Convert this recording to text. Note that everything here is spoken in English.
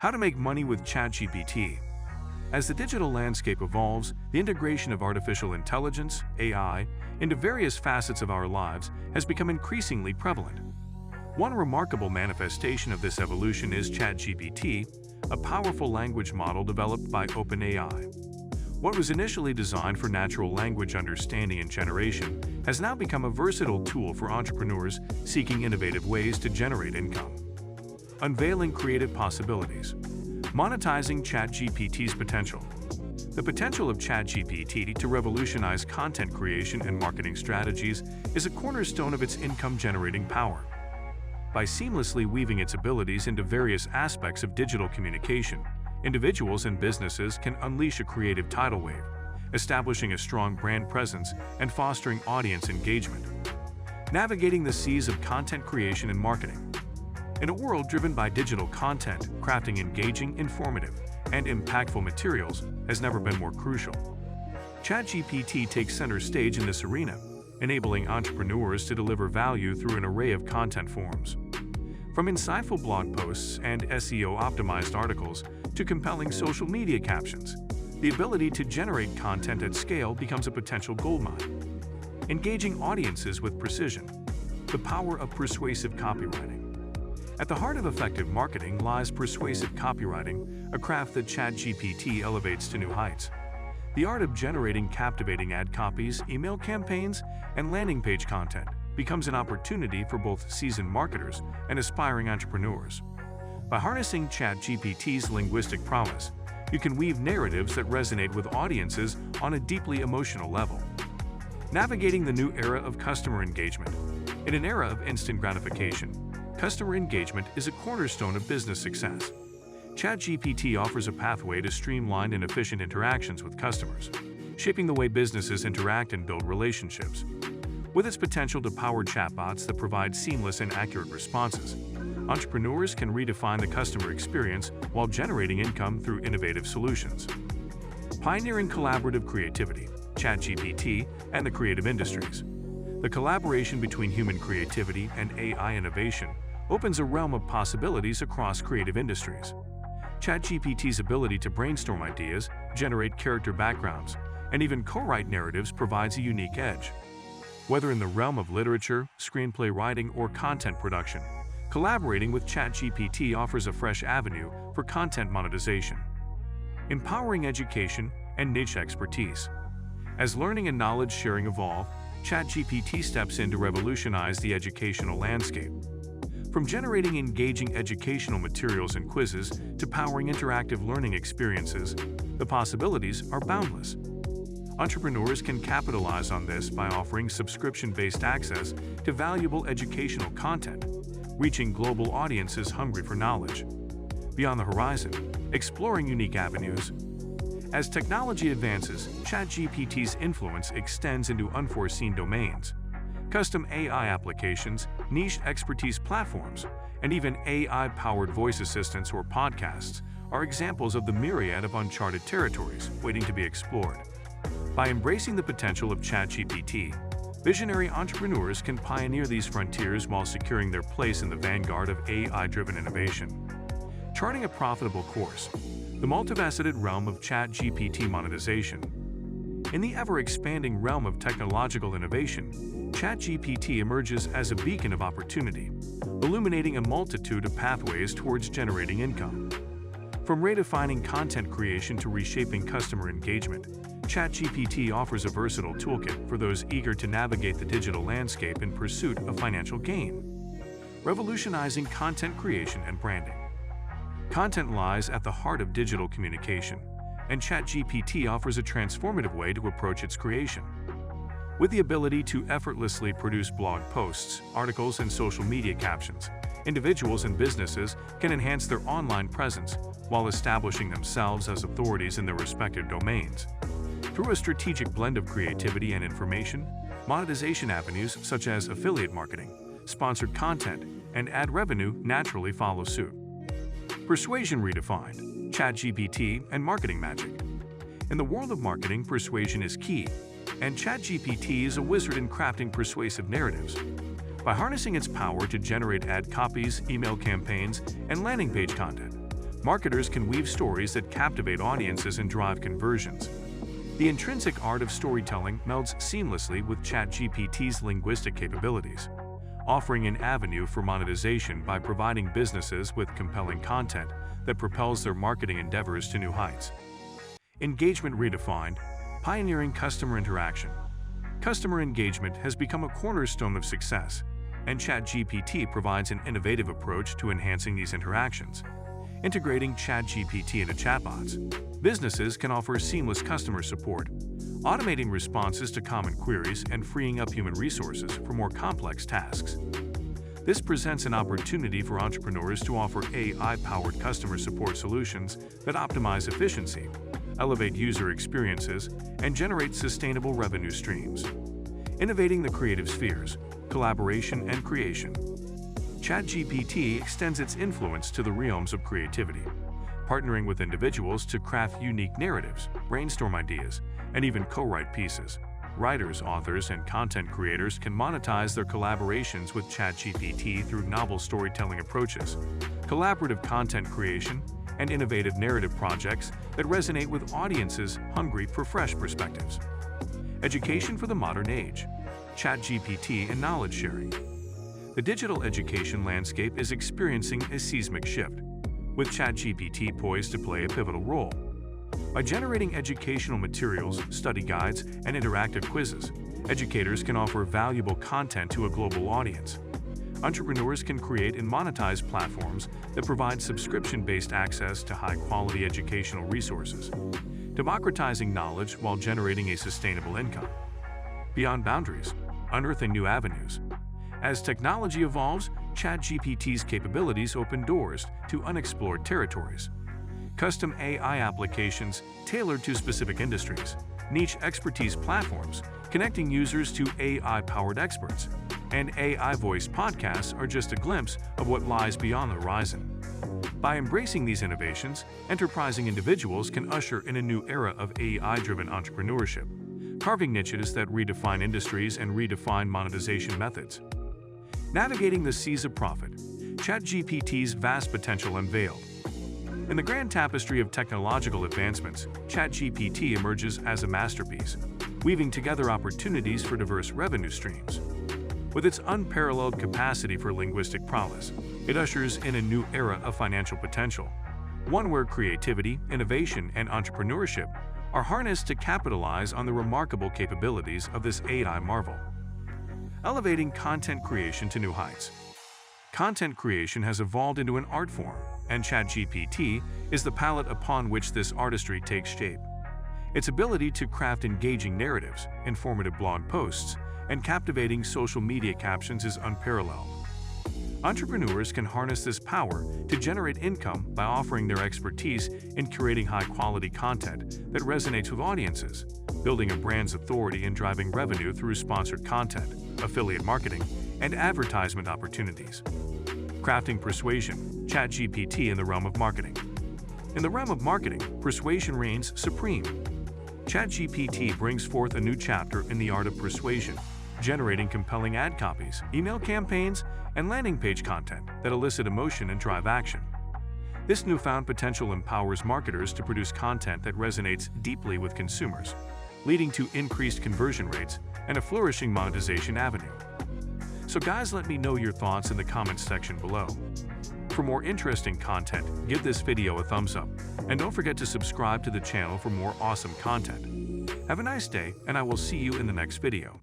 How to make money with ChatGPT. As the digital landscape evolves, the integration of artificial intelligence, AI, into various facets of our lives has become increasingly prevalent. One remarkable manifestation of this evolution is ChatGPT, a powerful language model developed by OpenAI. What was initially designed for natural language understanding and generation has now become a versatile tool for entrepreneurs seeking innovative ways to generate income. Unveiling creative possibilities. Monetizing ChatGPT's potential. The potential of ChatGPT to revolutionize content creation and marketing strategies is a cornerstone of its income-generating power. By seamlessly weaving its abilities into various aspects of digital communication, individuals and businesses can unleash a creative tidal wave, establishing a strong brand presence and fostering audience engagement. Navigating the seas of content creation and marketing. In a world driven by digital content, crafting engaging, informative, and impactful materials has never been more crucial. ChatGPT takes center stage in this arena, enabling entrepreneurs to deliver value through an array of content forms. From insightful blog posts and SEO-optimized articles to compelling social media captions, the ability to generate content at scale becomes a potential goldmine. Engaging audiences with precision. The power of persuasive copywriting. At the heart of effective marketing lies persuasive copywriting, a craft that ChatGPT elevates to new heights. The art of generating captivating ad copies, email campaigns, and landing page content becomes an opportunity for both seasoned marketers and aspiring entrepreneurs. By harnessing ChatGPT's linguistic prowess, you can weave narratives that resonate with audiences on a deeply emotional level. Navigating the new era of customer engagement. In an era of instant gratification, customer engagement is a cornerstone of business success. ChatGPT offers a pathway to streamlined and efficient interactions with customers, shaping the way businesses interact and build relationships. With its potential to power chatbots that provide seamless and accurate responses, entrepreneurs can redefine the customer experience while generating income through innovative solutions. Pioneering collaborative creativity, ChatGPT, and the creative industries. The collaboration between human creativity and AI innovation opens a realm of possibilities across creative industries. ChatGPT's ability to brainstorm ideas, generate character backgrounds, and even co-write narratives provides a unique edge. Whether in the realm of literature, screenplay writing, or content production, collaborating with ChatGPT offers a fresh avenue for content monetization. Empowering education and niche expertise. As learning and knowledge sharing evolve, ChatGPT steps in to revolutionize the educational landscape. From generating engaging educational materials and quizzes to powering interactive learning experiences, the possibilities are boundless. Entrepreneurs can capitalize on this by offering subscription-based access to valuable educational content, reaching global audiences hungry for knowledge. Beyond the horizon, exploring unique avenues. As technology advances, ChatGPT's influence extends into unforeseen domains. Custom AI applications, niche expertise platforms, and even AI-powered voice assistants or podcasts are examples of the myriad of uncharted territories waiting to be explored. By embracing the potential of ChatGPT, visionary entrepreneurs can pioneer these frontiers while securing their place in the vanguard of AI-driven innovation. Charting a profitable course. The multifaceted realm of ChatGPT monetization. In the ever-expanding realm of technological innovation, ChatGPT emerges as a beacon of opportunity, illuminating a multitude of pathways towards generating income. From redefining content creation to reshaping customer engagement, ChatGPT offers a versatile toolkit for those eager to navigate the digital landscape in pursuit of financial gain. Revolutionizing content creation and branding. Content lies at the heart of digital communication, and ChatGPT offers a transformative way to approach its creation. With the ability to effortlessly produce blog posts, articles, and social media captions, individuals and businesses can enhance their online presence while establishing themselves as authorities in their respective domains. Through a strategic blend of creativity and information, monetization avenues such as affiliate marketing, sponsored content, and ad revenue naturally follow suit. Persuasion redefined, ChatGPT and marketing magic. In the world of marketing, persuasion is key, and ChatGPT is a wizard in crafting persuasive narratives. By harnessing its power to generate ad copies, email campaigns, and landing page content, Marketers can weave stories that captivate audiences and drive conversions. The intrinsic art of storytelling melds seamlessly with ChatGPT's linguistic capabilities, offering an avenue for monetization by providing businesses with compelling content that propels their marketing endeavors to new heights. Engagement redefined, pioneering customer interaction. Customer engagement has become a cornerstone of success, and ChatGPT provides an innovative approach to enhancing these interactions. Integrating ChatGPT into chatbots, businesses can offer seamless customer support, automating responses to common queries and freeing up human resources for more complex tasks. This presents an opportunity for entrepreneurs to offer AI-powered customer support solutions that optimize efficiency, elevate user experiences, and generate sustainable revenue streams. Innovating the creative spheres, collaboration and creation. ChatGPT extends its influence to the realms of creativity, partnering with individuals to craft unique narratives, brainstorm ideas, and even co-write pieces. Writers, authors, and content creators can monetize their collaborations with ChatGPT through novel storytelling approaches, collaborative content creation, and innovative narrative projects that resonate with audiences hungry for fresh perspectives. Education for the modern age. ChatGPT and knowledge sharing. The digital education landscape is experiencing a seismic shift, with ChatGPT poised to play a pivotal role. By generating educational materials, study guides, and interactive quizzes, educators can offer valuable content to a global audience. Entrepreneurs can create and monetize platforms that provide subscription-based access to high-quality educational resources, democratizing knowledge while generating a sustainable income. Beyond boundaries, unearthing new avenues. As technology evolves, ChatGPT's capabilities open doors to unexplored territories. Custom AI applications tailored to specific industries, niche expertise platforms connecting users to AI-powered experts, and AI-voiced podcasts are just a glimpse of what lies beyond the horizon. By embracing these innovations, enterprising individuals can usher in a new era of AI-driven entrepreneurship, carving niches that redefine industries and redefine monetization methods. Navigating the seas of profit, ChatGPT's vast potential unveiled. In the grand tapestry of technological advancements, ChatGPT emerges as a masterpiece, weaving together opportunities for diverse revenue streams. With its unparalleled capacity for linguistic prowess, it ushers in a new era of financial potential, one where creativity, innovation, and entrepreneurship are harnessed to capitalize on the remarkable capabilities of this AI marvel. Elevating content creation to new heights. Content creation has evolved into an art form, and ChatGPT is the palette upon which this artistry takes shape. Its ability to craft engaging narratives, informative blog posts, and captivating social media captions is unparalleled. Entrepreneurs can harness this power to generate income by offering their expertise in curating high-quality content that resonates with audiences, building a brand's authority and driving revenue through sponsored content, affiliate marketing, and advertisement opportunities. Crafting persuasion, ChatGPT in the realm of marketing. In the realm of marketing, persuasion reigns supreme. ChatGPT brings forth a new chapter in the art of persuasion, generating compelling ad copies, email campaigns, and landing page content that elicit emotion and drive action. This newfound potential empowers marketers to produce content that resonates deeply with consumers, leading to increased conversion rates and a flourishing monetization avenue. So guys, let me know your thoughts in the comments section below. For more interesting content, give this video a thumbs up, and don't forget to subscribe to the channel for more awesome content. Have a nice day, and I will see you in the next video.